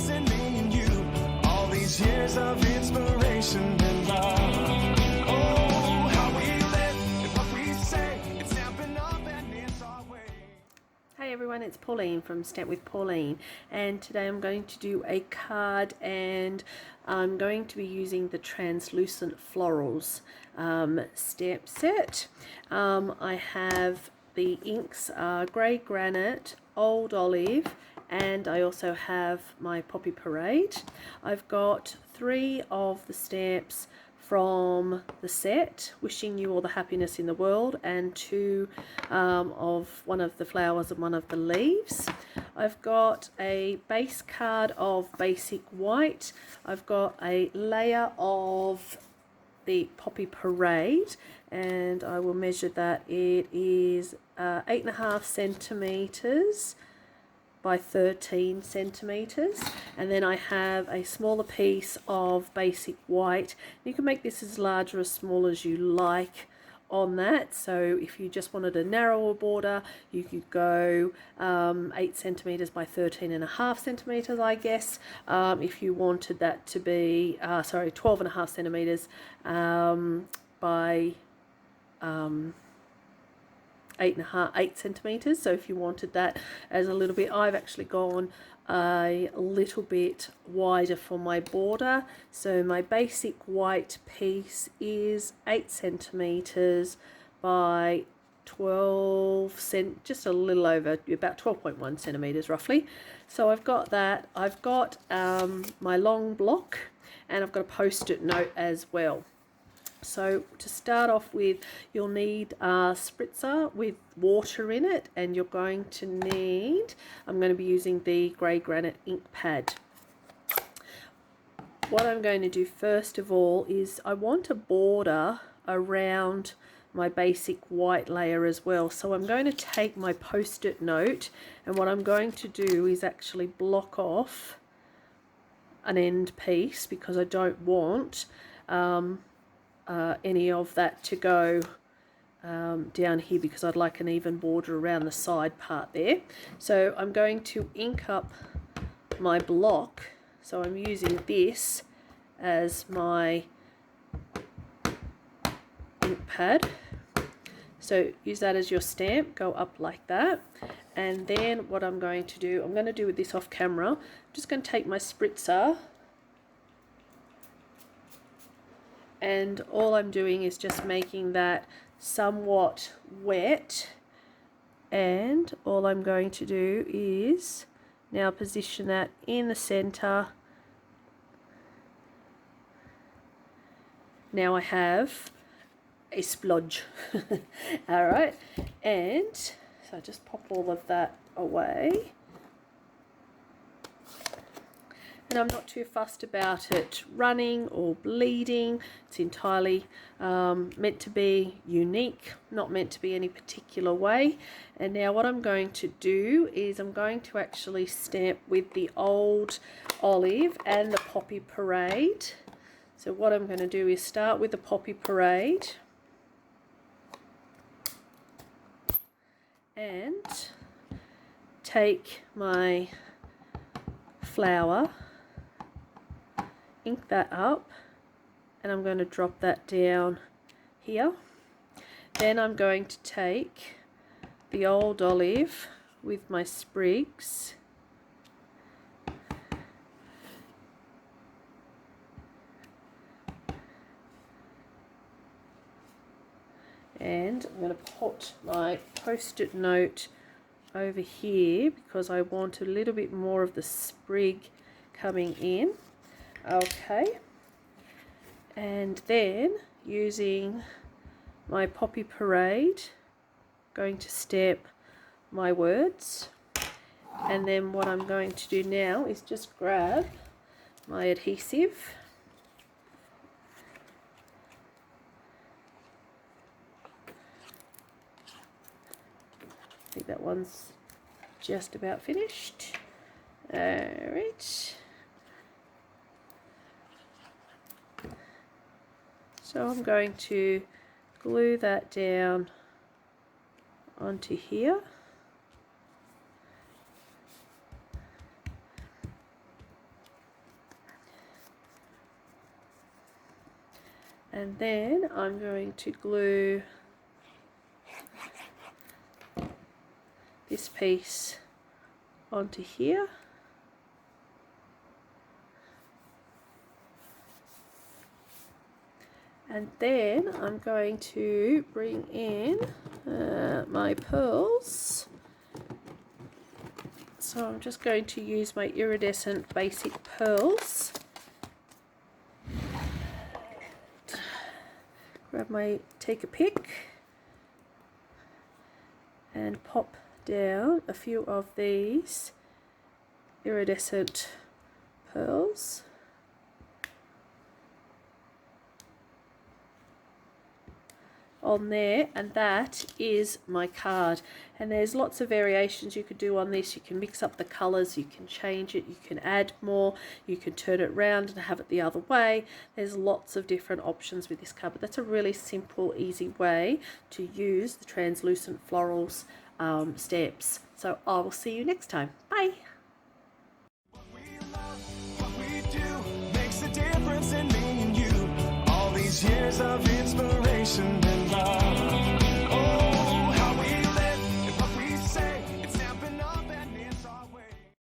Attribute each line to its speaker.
Speaker 1: chasing me and you. All these years of inspiration and love. Oh, how we live and what we say. It's Stampin' Up and it's our way.
Speaker 2: Hey everyone, it's Pauline from Stamp with Pauline, and today I'm going to do a card, and I'm going to be using the translucent florals stamp set. I have the inks grey granite, old olive, and I also have my poppy parade. I've got 3 of the stamps from the set, wishing you all the happiness in the world, and 2 of one of the flowers and one of the leaves. I've got a base card of basic white. I've got a layer of the poppy parade, and I will measure that. It is 8.5 centimeters by 13 centimeters, and then I have a smaller piece of basic white. You can make this as large or as small as you like on that. So if you just wanted a narrower border, you could go 8 centimeters by 13.5 centimeters, I guess. If you wanted that to be 12.5 centimeters by 8 centimeters. So if you wanted that as a little bit, I've actually gone a little bit wider for my border. So my basic white piece is 8 centimeters by 12 cent, just a little over, about 12.1 centimeters roughly. So I've got that. I've got my long block, and I've got a post-it note as well. So to start off with, you'll need a spritzer with water in it, and you're going to need, I'm going to be using the grey granite ink pad. What I'm going to do first of all is I want a border around my basic white layer as well. So I'm going to take my post-it note, and what I'm going to do is actually block off an end piece, because I don't want any of that to go down here, because I'd like an even border around the side part there. So I'm going to ink up my block. So I'm using this as my ink pad. So use that as your stamp, go up like that. And then what I'm going to do, I'm going to do with this off camera, I'm just going to take my spritzer, and all I'm doing is just making that somewhat wet, and all I'm going to do is now position that in the center. Now I have a splodge. Alright, and so I just pop all of that away. And I'm not too fussed about it running or bleeding. It's entirely meant to be unique, not meant to be any particular way. And now what I'm going to do is I'm going to actually stamp with the old olive and the poppy parade. So what I'm going to do is start with the poppy parade and take my flower, ink that up, and I'm going to drop that down here. Then I'm going to take the old olive with my sprigs and I'm going to put my post-it note over here, because I want a little bit more of the sprig coming in. Okay, and then using my poppy parade, going to stamp my words. And then what I'm going to do now is just grab my adhesive, I think that one's just about finished. Alright, so I'm going to glue that down onto here. And then I'm going to glue this piece onto here. And then I'm going to bring in my pearls. So I'm just going to use my iridescent basic pearls. Take a pick and pop down a few of these iridescent pearls. On there, and that is my card. And there's lots of variations you could do on this. You can mix up the colors, you can change it, you can add more, you can turn it around and have it the other way. There's lots of different options with this card, but that's a really simple, easy way to use the translucent florals stamps. So I will see you next time. Bye.
Speaker 1: What we love, what we do makes a difference in me and you. All these years of inspiration.